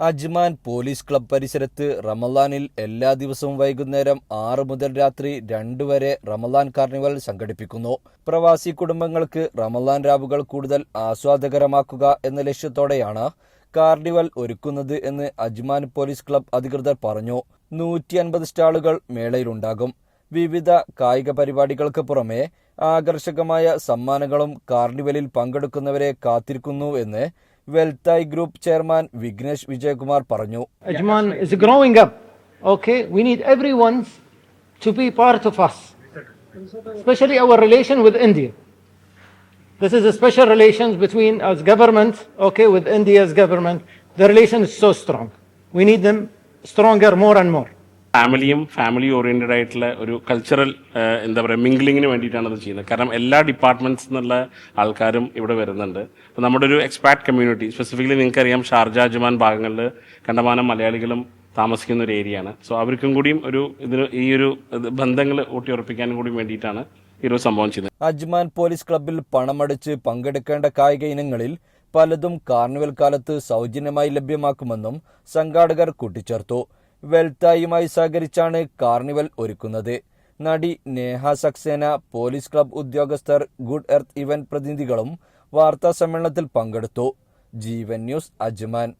Ajman police club പരിസരത്ത് റമളാനിൽ എല്ലാ ദിവസവും വൈകുന്നേരം 6 മുതൽ രാത്രി 2 വരെ റമളാൻ കാർണിവൽ സംഘടിപ്പിക്കുന്നു. പ്രവാസി കുടുംബങ്ങൾക്ക് റമളാൻ രാവുകൾ കൂടുതൽ ആസ്വാദകരമാക്കുക എന്ന ലക്ഷ്യത്തോടെയാണ് കാർണിവൽ ഒരുക്കുന്നത് എന്ന് അജ്മാൻ പോലീസ് ക്ലബ് അധികൃതർ പറഞ്ഞു. 150 സ്റ്റാളുകൾ മേളയിലുണ്ടാകും. വിവിധ കായിക പരിപാടികൾക്ക് പുറമെ ആകർഷകമായ സമ്മാനങ്ങളും കാർണിവലിൽ പങ്കെടുക്കുന്നവരെ കാത്തിരിക്കുന്നു എന്ന് വെൽത്തായ് ഗ്രൂപ്പ് ചെയർമാൻ വിഘ്നേഷ് വിജയകുമാർ പറഞ്ഞു. Ajman is growing up. Okay, we need everyone to be part of us, especially our relation with India. This is a special relations between us government, okay, with India's government. The relation is so strong. We need them stronger more and more. Family oriented ആയിട്ടുള്ള ഒരു cultural എന്താ പറയുക മിംഗ്ലിങ്ങിന് വേണ്ടിയിട്ടാണ് അത് ചെയ്യുന്നത്. കാരണം എല്ലാ departments എന്നുള്ള ആൾക്കാരും ഇവിടെ വരുന്നുണ്ട്. അപ്പോൾ നമ്മുടെ ഒരു എക്സ്പാറ്റ് കമ്മ്യൂണിറ്റി, സ്പെസിഫിക്കലി നിങ്ങൾക്കറിയാം ഷാർജ അജ്മാൻ ഭാഗങ്ങളിൽ കണ്ടമാനം മലയാളികളും താമസിക്കുന്ന ഒരു ഏരിയയാണ്. സോ അവർക്കും കൂടിയും ഈ ഒരു ബന്ധങ്ങൾ ഊട്ടിയുറപ്പിക്കാനും കൂടി വേണ്ടിയിട്ടാണ് ഈ ഒരു സംഭവം ചെയ്യുന്നത്. അജ്മാൻ പോലീസ് ക്ലബ്ബിൽ പണമടിച്ച് പങ്കെടുക്കേണ്ട കായിക ഇനങ്ങളിൽ പലതും കാർണിവൽ കാലത്ത് സൗജന്യമായി ലഭ്യമാക്കുമെന്നും സംഘാടകർ കൂട്ടിച്ചേർത്തു. വെൽത്തായുമായി സഹകരിച്ചാണ് കാർണിവൽ ഒരുക്കുന്നത്. നടി നേഹ സക്സേന, പോലീസ് ക്ലബ് ഉദ്യോഗസ്ഥർ, ഗുഡ് എർത്ത് ഇവന്റ് പ്രതിനിധികളും വാർത്താ സമ്മേളനത്തിൽ പങ്കെടുത്തു. ജീവൻ ന്യൂസ്, അജ്മാൻ.